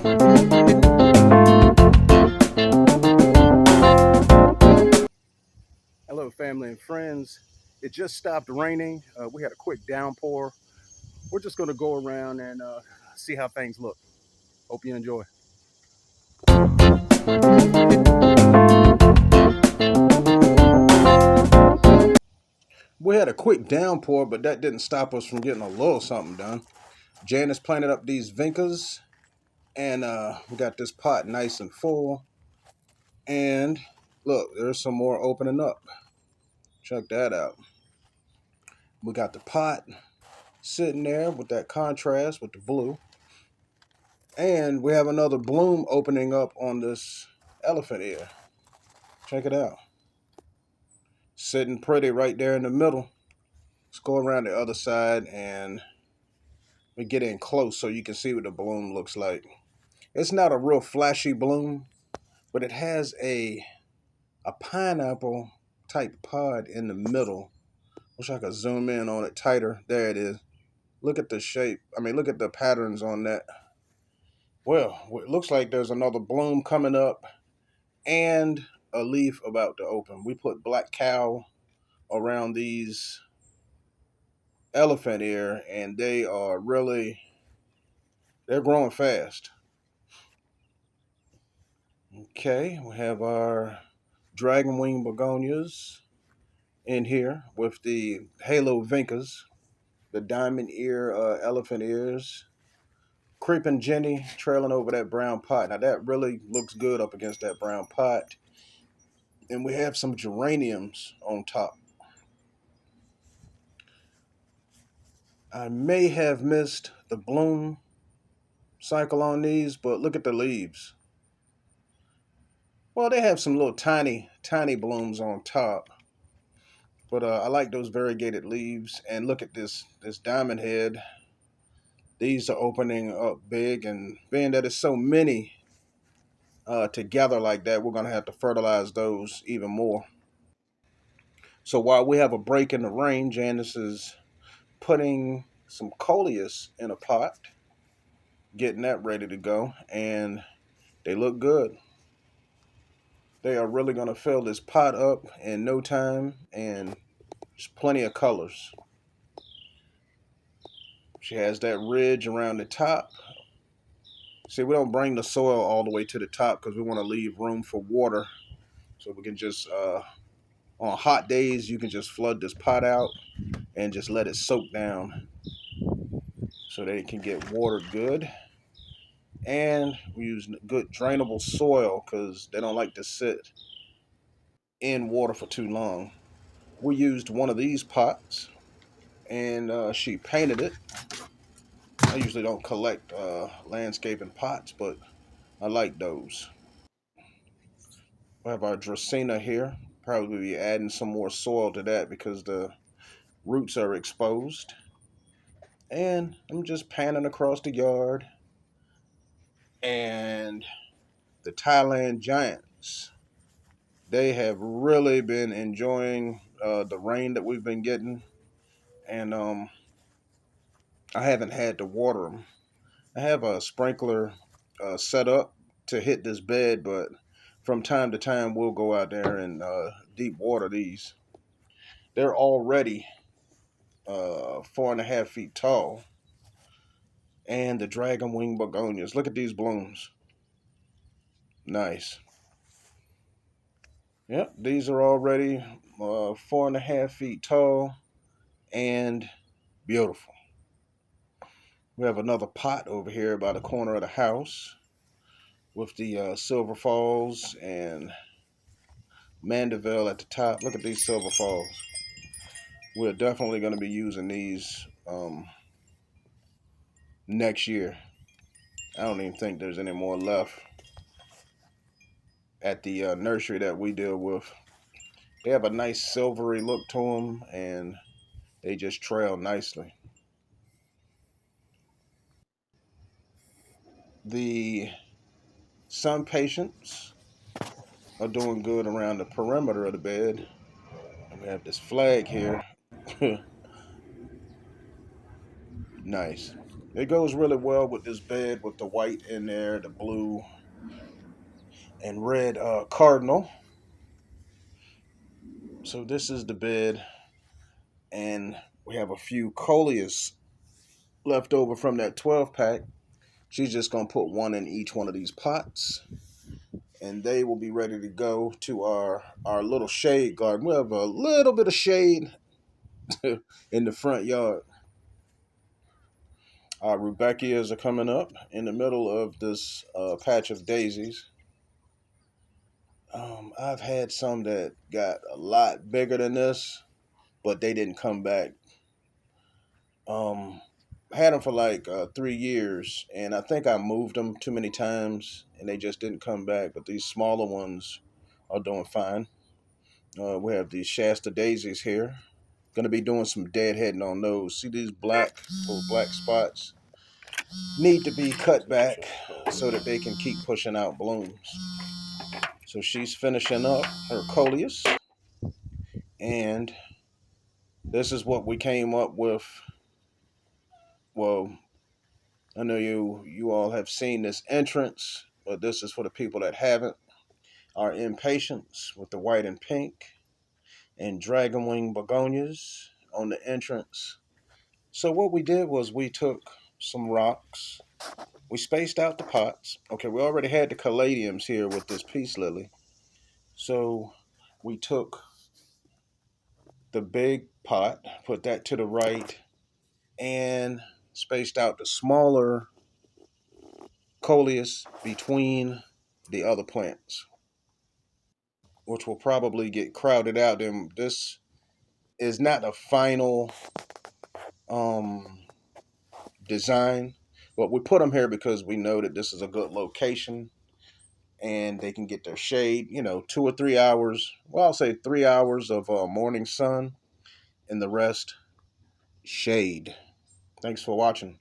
Hello, family and friends. It just stopped raining. We had a quick downpour. We're just going to go around and see how things look. Hope you enjoy. We had a quick downpour, but that didn't stop us from getting a little something done. Janice planted up these vincas, and we got this pot nice and full. And look, there's some more opening up. Check that out. We got the pot sitting there with that contrast with the blue. And we have another bloom opening up on this elephant ear. Check it out. Sitting pretty right there in the middle. Let's go around the other side and we get in close so you can see what the bloom looks like. It's not a real flashy bloom, but it has a pineapple type pod in the middle. Wish I could zoom in on it tighter. There it is. Look at the shape. Look at the patterns on that. Well, it looks like there's another bloom coming up and a leaf about to open. We put black cow around these elephant ear, and they're growing fast. Okay, we have our dragon wing begonias in here with the halo vincas, the diamond ear elephant ears, creeping Jenny trailing over that brown pot. Now that really looks good up against that brown pot. And we have some geraniums on top. I may have missed the bloom cycle on these, but look at the leaves. Well, they have some little tiny blooms on top, but I like those variegated leaves. And look at this diamond head. These are opening up big, and being that it's so many together like that, we're gonna have to fertilize those even more. So while we have a break in the rain, Janice is putting some coleus in a pot, getting that ready to go, and they look good. They are really going to fill this pot up in no time, and there's plenty of colors. She has that ridge around the top. See, we don't bring the soil all the way to the top because we want to leave room for water. So we can just, on hot days, you can just flood this pot out and just let it soak down so that it can get watered good. And we use good drainable soil because they don't like to sit in water for too long. We used one of these pots and she painted it. I usually don't collect landscaping pots, but I like those. We have our Dracaena here. Probably be adding some more soil to that because the roots are exposed. And I'm just panning across the yard. And the Thailand giants, they have really been enjoying the rain that we've been getting. And I haven't had to water them. I have a sprinkler set up to hit this bed, but from time to time we'll go out there and deep water these. They're already 4.5 feet tall. And the dragon wing begonias. Look at these blooms. Nice. Yep, these are already 4.5 feet tall and beautiful. We have another pot over here by the corner of the house with the Silver Falls and Mandeville at the top. Look at these Silver Falls. We're definitely going to be using these next year. I don't even think there's any more left at the nursery that we deal with. They have a nice silvery look to them, and they just trail nicely. The sun patients are doing good around the perimeter of the bed. And we have this flag here. Nice. It goes really well with this bed with the white in there, the blue and red cardinal. So this is the bed, and we have a few coleus left over from that 12 pack. She's just gonna put one in each one of these pots, and they will be ready to go to our little shade garden. We have a little bit of shade in the front yard. Our rudbeckias are coming up in the middle of this patch of daisies. I've had some that got a lot bigger than this, but they didn't come back. Um, had them for like 3 years, and I think I moved them too many times, and they just didn't come back. But these smaller ones are doing fine. We have these Shasta daisies here. Going to be doing some deadheading on those. See these little black spots? Need to be cut back so that they can keep pushing out blooms. So she's finishing up her coleus, and this is what we came up with. Well, I know you all have seen this entrance, but this is for the people that haven't. Our impatiens with the white and pink and dragon wing begonias on the entrance. So what we did was we took some rocks. We spaced out the pots. Okay, we already had the caladiums here with this peace lily. So we took the big pot, put that to the right, and spaced out the smaller coleus between the other plants, which will probably get crowded out. And this is not a final um, design, but we put them here because we know that this is a good location and they can get their shade, 2 or 3 hours. Well, I'll say 3 hours of morning sun and the rest shade. Thanks for watching.